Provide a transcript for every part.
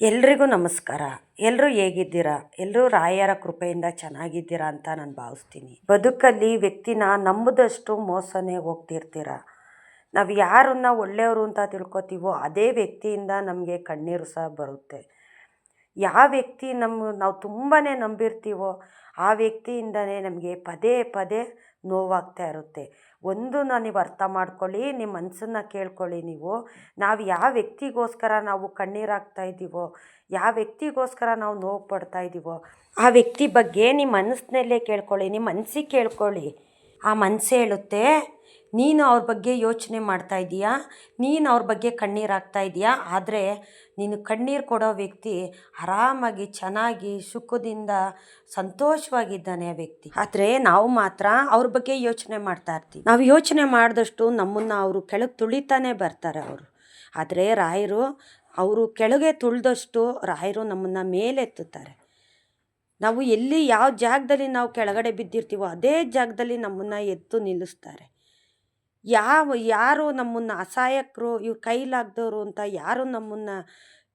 ಎಲ್ರಿಗೂ ನಮಸ್ಕಾರ. ಎಲ್ಲರೂ ಹೇಗಿದ್ದೀರಾ? ಎಲ್ಲರೂ ರಾಯರ ಕೃಪೆಯಿಂದ ಚೆನ್ನಾಗಿದ್ದೀರಾ ಅಂತ ನಾನು ಭಾವಿಸ್ತೀನಿ. ಬದುಕಲ್ಲಿ ವ್ಯಕ್ತಿನ ನಂಬದಷ್ಟು ಮೋಸನೇ ಹೋಗ್ತಿರ್ತೀರ. ನಾವು ಯಾರನ್ನ ಒಳ್ಳೆಯವರು ಅಂತ ತಿಳ್ಕೊತೀವೋ ಅದೇ ವ್ಯಕ್ತಿಯಿಂದ ನಮಗೆ ಕಣ್ಣೀರು ಸಹ ಬರುತ್ತೆ. ಯಾವ ವ್ಯಕ್ತಿ ನಾವು ತುಂಬಾ ನಂಬಿರ್ತೀವೋ ಆ ವ್ಯಕ್ತಿಯಿಂದನೇ ನಮಗೆ ಪದೇ ಪದೇ ನೋವಾಗ್ತಾ ಇರುತ್ತೆ. ನೀವು ಅರ್ಥ ಮಾಡ್ಕೊಳ್ಳಿ, ನಿಮ್ಮ ಮನಸ್ಸನ್ನು ಕೇಳ್ಕೊಳ್ಳಿ. ನಾವು ಯಾವ ವ್ಯಕ್ತಿಗೋಸ್ಕರ ನಾವು ಕಣ್ಣೀರಾಗ್ತಾ ಇದ್ದೀವೋ, ಯಾವ ವ್ಯಕ್ತಿಗೋಸ್ಕರ ನಾವು ನೋವು ಪಡ್ತಾ ಇದ್ದೀವೋ ಆ ವ್ಯಕ್ತಿ ಬಗ್ಗೆ ನಿಮ್ಮ ಮನಸ್ಸಿನಲ್ಲೇ ಕೇಳ್ಕೊಳ್ಳಿ, ನಿಮ್ಮ ಮನಸ್ಸಿಗೆ ಕೇಳ್ಕೊಳ್ಳಿ. ಆ ಮನಸ್ಸು ಹೇಳುತ್ತೆ, ನೀನು ಅವ್ರ ಬಗ್ಗೆ ಯೋಚನೆ ಮಾಡ್ತಾ ಇದೀಯಾ, ನೀನು ಅವ್ರ ಬಗ್ಗೆ ಕಣ್ಣೀರಾಗ್ತಾ ಇದೆಯಾ, ಆದರೆ ನೀನು ಕಣ್ಣೀರು ಕೊಡೋ ವ್ಯಕ್ತಿ ಆರಾಮಾಗಿ ಚೆನ್ನಾಗಿ ಸುಖದಿಂದ ಸಂತೋಷವಾಗಿದ್ದಾನೆ ಆ ವ್ಯಕ್ತಿ. ಆದರೆ ನಾವು ಮಾತ್ರ ಅವ್ರ ಬಗ್ಗೆ ಯೋಚನೆ ಮಾಡ್ತಾ ಇರ್ತೀವಿ. ನಾವು ಯೋಚನೆ ಮಾಡಿದಷ್ಟು ನಮ್ಮನ್ನು ಅವರು ಕೆಳಗೆ ತುಳಿತಾನೆ ಬರ್ತಾರೆ ಅವರು. ಆದರೆ ರಾಯರು ಅವರು ಕೆಳಗೆ ತುಳಿದಷ್ಟು ರಾಯರು ನಮ್ಮನ್ನು ಮೇಲೆತ್ತುತ್ತಾರೆ. ನಾವು ಯಾವ ಜಾಗದಲ್ಲಿ ನಾವು ಕೆಳಗಡೆ ಬಿದ್ದಿರ್ತೀವೋ ಅದೇ ಜಾಗದಲ್ಲಿ ನಮ್ಮನ್ನು ಎತ್ತು ನಿಲ್ಲಿಸ್ತಾರೆ. ಯಾರು ನಮ್ಮನ್ನು ಅಸಹಾಯಕರು, ಇವ್ರು ಕೈಲಾಗ್ದವರು ಅಂತ ಯಾರು ನಮ್ಮನ್ನು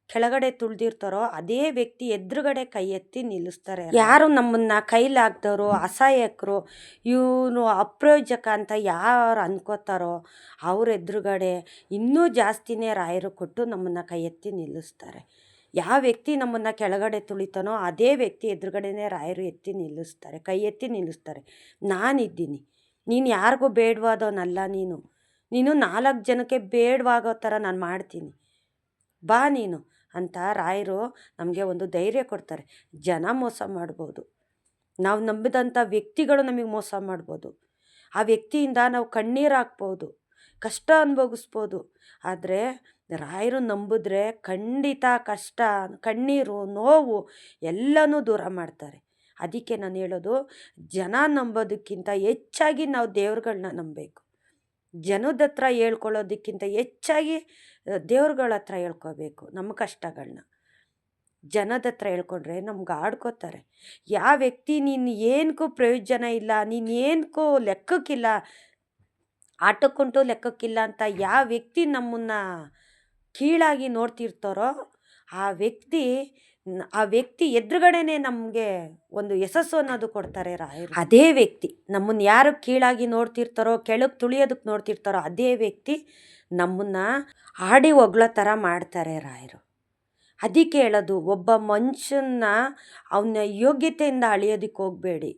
ಕೆಳಗಡೆ ತುಳಿದಿರ್ತಾರೋ ಅದೇ ವ್ಯಕ್ತಿ ಎದುರುಗಡೆ ಕೈ ಎತ್ತಿ ನಿಲ್ಲಿಸ್ತಾರೆ. ಯಾರು ನಮ್ಮನ್ನು ಕೈಲಾಗ್ದವರು, ಅಸಹಾಯಕರು, ಇವನು ಅಪ್ರಯೋಜಕ ಅಂತ ಯಾರು ಅನ್ಕೋತಾರೋ ಅವ್ರ ಎದುರುಗಡೆ ಇನ್ನೂ ಜಾಸ್ತಿನೇ ರಾಯರು ಕೊಟ್ಟು ನಮ್ಮನ್ನು ಕೈ ಎತ್ತಿ ನಿಲ್ಲಿಸ್ತಾರೆ. ಯಾವ ವ್ಯಕ್ತಿ ನಮ್ಮನ್ನು ಕೆಳಗಡೆ ತುಳಿತಾನೋ ಅದೇ ವ್ಯಕ್ತಿ ಎದುರುಗಡೆನೇ ರಾಯರು ಎತ್ತಿ ನಿಲ್ಲಿಸ್ತಾರೆ, ಕೈ ಎತ್ತಿ ನಿಲ್ಲಿಸ್ತಾರೆ. ನಾನಿದ್ದೀನಿ, ನೀನು ಯಾರಿಗೂ ಬೇಡವಾದವನಲ್ಲ, ನೀನು 4 ಜನಕ್ಕೆ ಬೇಡವಾಗೋ ಥರ ನಾನು ಮಾಡ್ತೀನಿ, ಬಾ ನೀನು ಅಂತ ರಾಯರು ನಮಗೆ ಒಂದು ಧೈರ್ಯ ಕೊಡ್ತಾರೆ. ಜನ ಮೋಸ ಮಾಡ್ಬೋದು, ನಾವು ನಂಬಿದಂಥ ವ್ಯಕ್ತಿಗಳು ನಮಗೆ ಮೋಸ ಮಾಡ್ಬೋದು, ಆ ವ್ಯಕ್ತಿಯಿಂದ ನಾವು ಕಣ್ಣೀರು ಹಾಕ್ಬೋದು, ಕಷ್ಟ ಅನುಭವಿಸ್ಬೋದು. ಆದರೆ ರಾಯರು ನಂಬಿದ್ರೆ ಖಂಡಿತ ಕಷ್ಟ, ಕಣ್ಣೀರು, ನೋವು ಎಲ್ಲನೂ ದೂರ ಮಾಡ್ತಾರೆ. ಅದಕ್ಕೆ ನಾನು ಹೇಳೋದು, ಜನ ನಂಬೋದಕ್ಕಿಂತ ಹೆಚ್ಚಾಗಿ ನಾವು ದೇವ್ರುಗಳನ್ನ ನಂಬಬೇಕು. ಜನದ ಹತ್ರ ಹೇಳ್ಕೊಳ್ಳೋದಕ್ಕಿಂತ ಹೆಚ್ಚಾಗಿ ದೇವ್ರುಗಳ ಹತ್ರ ಹೇಳ್ಕೊಬೇಕು ನಮ್ಮ ಕಷ್ಟಗಳನ್ನ. ಜನದ ಹತ್ರ ಹೇಳ್ಕೊಂಡ್ರೆ ನಮ್ಗೆ ಆಡ್ಕೋತಾರೆ. ಯಾವ ವ್ಯಕ್ತಿ ನೀನು ಏನಕ್ಕೂ ಪ್ರಯೋಜನ ಇಲ್ಲ, ನೀನು ಏನಕ್ಕೂ ಲೆಕ್ಕಕ್ಕಿಲ್ಲ, ಆಟಕ್ಕುಂಟು ಲೆಕ್ಕಕ್ಕಿಲ್ಲ ಅಂತ ಯಾವ ವ್ಯಕ್ತಿ ನಮ್ಮನ್ನು ಕೀಳಾಗಿ ನೋಡ್ತಿರ್ತಾರೋ ಆ ವ್ಯಕ್ತಿ ಎದುರುಗಡೆನೆ ನಮಗೆ ಒಂದು ಯಶಸ್ಸು ಅನ್ನೋದು ಕೊಡ್ತಾರೆ ರಾಯರು. ಅದೇ ವ್ಯಕ್ತಿ ನಮ್ಮನ್ನು ಯಾರು ಕೀಳಾಗಿ ನೋಡ್ತಿರ್ತಾರೋ, ಕೆಳಗೆ ತುಳಿಯೋದಕ್ಕೆ ನೋಡ್ತಿರ್ತಾರೋ ಅದೇ ವ್ಯಕ್ತಿ ನಮ್ಮನ್ನು ಆಡಿ ಹೊಗಳೋ ಥರ ಮಾಡ್ತಾರೆ ರಾಯರು. ಅದಕ್ಕೆ ಹೇಳೋದು, ಒಬ್ಬ ಮನುಷ್ಯನ ಅವನ ಯೋಗ್ಯತೆಯಿಂದ ಅಳಿಯೋದಕ್ಕೆ ಹೋಗಬೇಡಿ.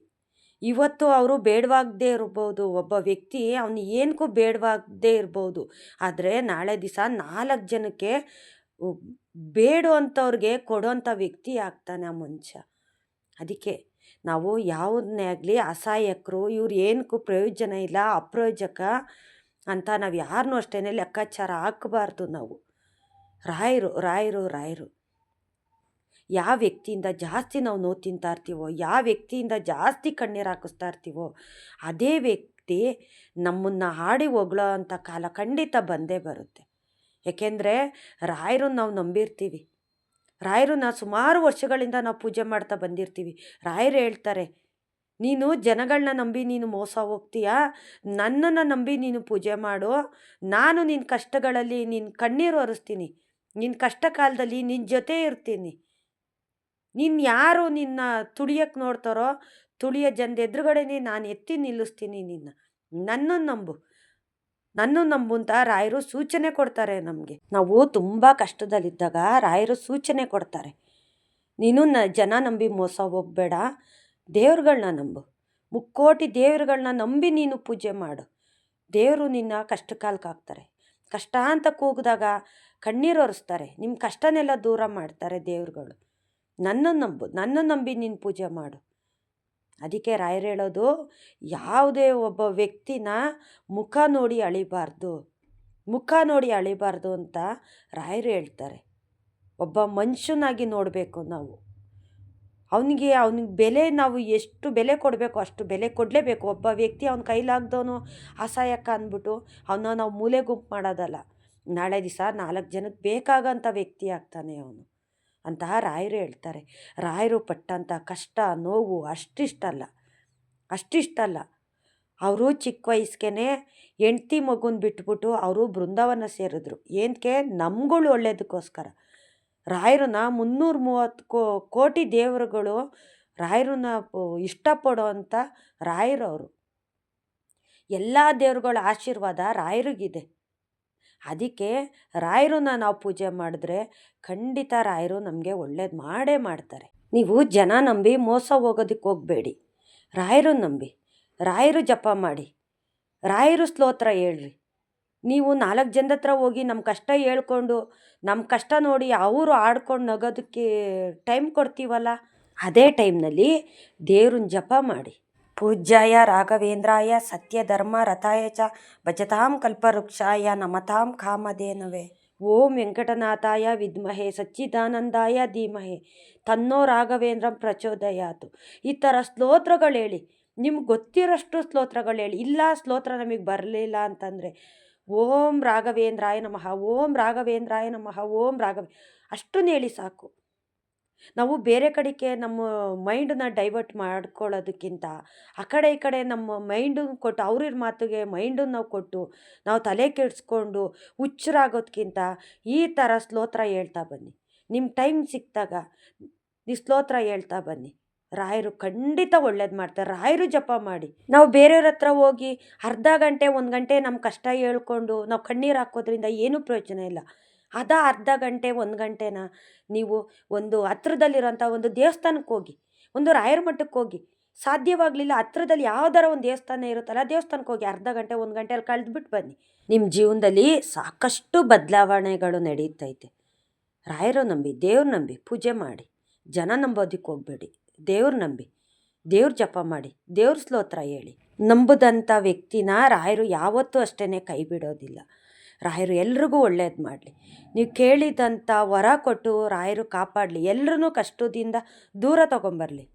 ಇವತ್ತು ಅವರು ಬೇಡವಾಗದೇ ಇರ್ಬೋದು, ಒಬ್ಬ ವ್ಯಕ್ತಿ ಅವನು ಏನಕ್ಕೂ ಬೇಡವಾಗದೇ ಇರ್ಬೋದು, ಆದರೆ ನಾಳೆ ದಿವಸ 4 ಜನಕ್ಕೆ ಬೇಡುವಂಥವ್ರಿಗೆ ಕೊಡೋವಂಥ ವ್ಯಕ್ತಿ ಆಗ್ತಾನೆ ಆ ಮನುಷ್ಯ. ಅದಕ್ಕೆ ನಾವು ಯಾವುದನ್ನೇ ಆಗಲಿ ಅಸಹಾಯಕರು, ಇವ್ರು ಏನಕ್ಕೂ ಪ್ರಯೋಜನ ಇಲ್ಲ, ಅಪ್ರಯೋಜಕ ಅಂತ ನಾವು ಯಾರನ್ನೂ ಅಷ್ಟೇ ಲೆಕ್ಕಾಚಾರ ಹಾಕಬಾರ್ದು. ನಾವು ರಾಯರು ಯಾವ ವ್ಯಕ್ತಿಯಿಂದ ಜಾಸ್ತಿ ನಾವು ನೋವು ತಿಂತಾ ಇರ್ತೀವೋ, ಯಾವ ವ್ಯಕ್ತಿಯಿಂದ ಜಾಸ್ತಿ ಕಣ್ಣೀರು ಹಾಕಿಸ್ತಾ ಇರ್ತೀವೋ ಅದೇ ವ್ಯಕ್ತಿ ನಮ್ಮನ್ನು ಹಾಡಿ ಹೊಗಳೋ ಅಂಥ ಕಾಲ ಖಂಡಿತ ಬಂದೇ ಬರುತ್ತೆ. ಏಕೆಂದರೆ ರಾಯರನ್ನು ನಾವು ನಂಬಿರ್ತೀವಿ, ರಾಯರನ್ನ ಸುಮಾರು ವರ್ಷಗಳಿಂದ ನಾವು ಪೂಜೆ ಮಾಡ್ತಾ ಬಂದಿರ್ತೀವಿ. ರಾಯರು ಹೇಳ್ತಾರೆ, ನೀನು ಜನಗಳನ್ನ ನಂಬಿ ನೀನು ಮೋಸ ಹೋಗ್ತೀಯಾ, ನನ್ನನ್ನು ನಂಬಿ ನೀನು ಪೂಜೆ ಮಾಡು, ನಾನು ನಿನ್ನ ಕಷ್ಟಗಳಲ್ಲಿ ನಿನ್ನ ಕಣ್ಣೀರು ಒರೆಸ್ತೀನಿ, ನಿನ್ನ ಕಷ್ಟ ಕಾಲದಲ್ಲಿ ನಿನ್ನ ಜೊತೆ ಇರ್ತೀನಿ. ನೀನು ಯಾರು ನಿನ್ನ ತುಳಿಯಕ್ಕೆ ನೋಡ್ತಾರೋ ತುಳಿಯೋ ಜನದ ಎದುರುಗಡೆನೇ ನಾನು ಎತ್ತಿ ನಿಲ್ಲಿಸ್ತೀನಿ, ನನ್ನನ್ನು ನಂಬು ಅಂತ ರಾಯರು ಸೂಚನೆ ಕೊಡ್ತಾರೆ ನಮಗೆ. ನಾವು ತುಂಬ ಕಷ್ಟದಲ್ಲಿದ್ದಾಗ ರಾಯರು ಸೂಚನೆ ಕೊಡ್ತಾರೆ, ನೀನು ಜನ ನಂಬಿ ಮೋಸ ಹೋಗಬೇಡ, ದೇವ್ರುಗಳನ್ನ ನಂಬು, 3 ಕೋಟಿ ದೇವ್ರುಗಳನ್ನ ನಂಬಿ ನೀನು ಪೂಜೆ ಮಾಡು, ದೇವರು ನಿನ್ನ ಕಷ್ಟ ಕಾಲಕ್ಕೆ ಹಾಕ್ತಾರೆ. ಕಷ್ಟ ಅಂತ ಕೂಗಿದಾಗ ಕಣ್ಣೀರು ಒರೆಸ್ತಾರೆ, ನಿಮ್ಮ ಕಷ್ಟನೆಲ್ಲ ದೂರ ಮಾಡ್ತಾರೆ ದೇವ್ರುಗಳು. ನನ್ನ ನಂಬಿ ನೀನು ಪೂಜೆ ಮಾಡು. ಅದಕ್ಕೆ ರಾಯರು ಹೇಳೋದು, ಯಾವುದೇ ಒಬ್ಬ ವ್ಯಕ್ತಿನ ಮುಖ ನೋಡಿ ಅಳಿಬಾರ್ದು ಅಂತ ರಾಯರು ಹೇಳ್ತಾರೆ. ಒಬ್ಬ ಮನುಷ್ಯನಾಗಿ ನೋಡಬೇಕು ನಾವು, ಅವನಿಗೆ ಬೆಲೆ, ನಾವು ಎಷ್ಟು ಬೆಲೆ ಕೊಡಬೇಕು ಅಷ್ಟು ಬೆಲೆ ಕೊಡಲೇಬೇಕು. ಒಬ್ಬ ವ್ಯಕ್ತಿ ಅವನ ಕೈಲಾಗ್ದವನು ಅಸಹಾಯಕ ಅಂದ್ಬಿಟ್ಟು ಅವನ್ನ ನಾವು ಮೂಲೆ ಗುಂಪು ಮಾಡೋದಲ್ಲ. ನಾಳೆ ದಿವಸ 4 ಜನಕ್ಕೆ ಬೇಕಾಗಂಥ ವ್ಯಕ್ತಿ ಆಗ್ತಾನೆ ಅವನು ಅಂತ ರಾಯರು ಹೇಳ್ತಾರೆ. ರಾಯರು ಪಟ್ಟಂಥ ಕಷ್ಟ, ನೋವು ಅಷ್ಟಿಷ್ಟಲ್ಲ. ಅವರು ಚಿಕ್ಕ ವಯಸ್ಸಿಗೆ ಹೆಂಡ್ತಿ ಮಗುನ ಬಿಟ್ಬಿಟ್ಟು ಅವರು ಬೃಂದಾವನ ಸೇರಿದ್ರು. ಏನಕ್ಕೆ? ನಮ್ಗಳು ಒಳ್ಳೇದಕ್ಕೋಸ್ಕರ. ರಾಯರನ್ನ 330 ಕೋಟಿ ದೇವರುಗಳು ರಾಯರನ್ನ ಇಷ್ಟಪಡೋ ಅಂಥ ರಾಯರವರು. ಎಲ್ಲ ದೇವ್ರುಗಳ ಆಶೀರ್ವಾದ ರಾಯರಿಗಿದೆ. ಅದಕ್ಕೆ ರಾಯರನ್ನ ನಾವು ಪೂಜೆ ಮಾಡಿದ್ರೆ ಖಂಡಿತ ರಾಯರು ನಮಗೆ ಒಳ್ಳೇದು ಮಾಡೇ ಮಾಡ್ತಾರೆ. ನೀವು ಜನ ನಂಬಿ ಮೋಸ ಹೋಗೋದಕ್ಕೆ ಹೋಗಬೇಡಿ. ರಾಯರು ನಂಬಿ, ರಾಯರು ಜಪ ಮಾಡಿ, ರಾಯರು ಸ್ತೋತ್ರ ಹೇಳ್ರಿ. ನೀವು 4 ಜನದ ಹತ್ರ ಹೋಗಿ ನಮ್ಮ ಕಷ್ಟ ಹೇಳ್ಕೊಂಡು, ನಮ್ಮ ಕಷ್ಟ ನೋಡಿ ಅವರು ಆಡ್ಕೊಂಡು ನಗೋದಕ್ಕೆ ಟೈಮ್ ಕೊಡ್ತೀವಲ್ಲ, ಅದೇ ಟೈಮ್ನಲ್ಲಿ ದೇವ್ರನ್ನ ಜಪ ಮಾಡಿ. ಪೂಜ್ಯಾಯ ರಾಘವೇಂದ್ರಾಯ ಸತ್ಯಧರ್ಮ ರಥಾಯ ಚ ಭಜತಾಂ ಕಲ್ಪವೃಕ್ಷಾಯ ನಮತಾಂ ಕಾಮಧೇನವೇ. ಓಂ ವೆಂಕಟನಾಥಾಯ ವಿದ್ಮಹೇ ಸಚ್ಚಿದಾನಂದಾಯ ಧೀಮಹಿ ತನ್ನೋ ರಾಘವೇಂದ್ರಂ ಪ್ರಚೋದಯಾತು. ಈ ಥರ ಸ್ತೋತ್ರಗಳು ಹೇಳಿ, ನಿಮ್ಗೆ ಗೊತ್ತಿರೋಷ್ಟು ಸ್ತೋತ್ರಗಳು ಹೇಳಿ. ಇಲ್ಲ ಸ್ತೋತ್ರ ನಮಗೆ ಬರಲಿಲ್ಲ ಅಂತಂದರೆ ಓಂ ರಾಘವೇಂದ್ರಾಯ ನಮಃ, ಓಂ ರಾಘವೇಂದ್ರಾಯ ನಮಃ, ಓಂ ಅಷ್ಟನ್ನು ಹೇಳಿ ಸಾಕು. ನಾವು ಬೇರೆ ಕಡೆಗೆ ನಮ್ಮ ಮೈಂಡನ್ನ ಡೈವರ್ಟ್ ಮಾಡ್ಕೊಳ್ಳೋದಕ್ಕಿಂತ ಆ ಕಡೆ ಈ ಕಡೆ ನಮ್ಮ ಮೈಂಡನ್ನ ಕೊಟ್ಟು ಅವ್ರ ಮಾತಿಗೆ ಮೈಂಡನ್ನ ನಾವು ಕೊಟ್ಟು ನಾವು ತಲೆ ಕೆಡಿಸ್ಕೊಂಡು ಹುಚ್ಚರಾಗೋದ್ಕಿಂತ ಈ ಥರ ಸ್ತೋತ್ರ ಹೇಳ್ತಾ ಬನ್ನಿ. ನಿಮ್ಮ ಟೈಮ್ ಸಿಕ್ಕಿದಾಗ ನೀವು ಸ್ತೋತ್ರ ಹೇಳ್ತಾ ಬನ್ನಿ. ರಾಯರು ಖಂಡಿತ ಒಳ್ಳೇದು ಮಾಡ್ತಾರೆ. ರಾಯರು ಜಪ ಮಾಡಿ. ನಾವು ಬೇರೆಯವ್ರ ಹತ್ರ ಹೋಗಿ ಅರ್ಧ ಗಂಟೆ 1 ಗಂಟೆ ನಮ್ಮ ಕಷ್ಟ ಹೇಳ್ಕೊಂಡು ನಾವು ಕಣ್ಣೀರು ಹಾಕೋದ್ರಿಂದ ಏನೂ ಪ್ರಯೋಜನ ಇಲ್ಲ. ಅರ್ಧ ಗಂಟೆ 1 ಗಂಟೆನ ನೀವು ಒಂದು ಹತ್ರದಲ್ಲಿರೋಂಥ ಒಂದು ದೇವಸ್ಥಾನಕ್ಕೆ ಹೋಗಿ, ಒಂದು ರಾಯರ ಮಠಕ್ಕೆ ಹೋಗಿ, ಸಾಧ್ಯವಾಗಲಿಲ್ಲ ಹತ್ರದಲ್ಲಿ ಯಾವ್ದಾರ ಒಂದು ದೇವಸ್ಥಾನ ಇರುತ್ತಲ್ಲ ದೇವಸ್ಥಾನಕ್ಕೆ ಹೋಗಿ ಅರ್ಧ ಗಂಟೆ 1 ಗಂಟೆಯಲ್ಲಿ ಕಳೆದ್ಬಿಟ್ಟು ಬನ್ನಿ. ನಿಮ್ಮ ಜೀವನದಲ್ಲಿ ಸಾಕಷ್ಟು ಬದಲಾವಣೆಗಳು ನಡೀತೈತೆ. ರಾಯರು ನಂಬಿ, ದೇವ್ರು ನಂಬಿ ಪೂಜೆ ಮಾಡಿ. ಜನ ನಂಬೋದಕ್ಕೆ ಹೋಗಬೇಡಿ. ದೇವ್ರು ನಂಬಿ, ದೇವ್ರ ಜಪ ಮಾಡಿ, ದೇವ್ರ ಸ್ತೋತ್ರ ಹೇಳಿ. ನಂಬುದಂಥ ವ್ಯಕ್ತಿನ ರಾಯರು ಯಾವತ್ತೂ ಅಷ್ಟೇ ಕೈ ಬಿಡೋದಿಲ್ಲ. ರಾಯರು ಎಲ್ರಿಗೂ ಒಳ್ಳೇದು ಮಾಡಲಿ. ನೀವು ಕೇಳಿದಂಥ ವರ ಕೊಟ್ಟು ರಾಯರು ಕಾಪಾಡಲಿ. ಎಲ್ಲರೂ ಕಷ್ಟದಿಂದ ದೂರ ತೊಗೊಂಬರಲಿ.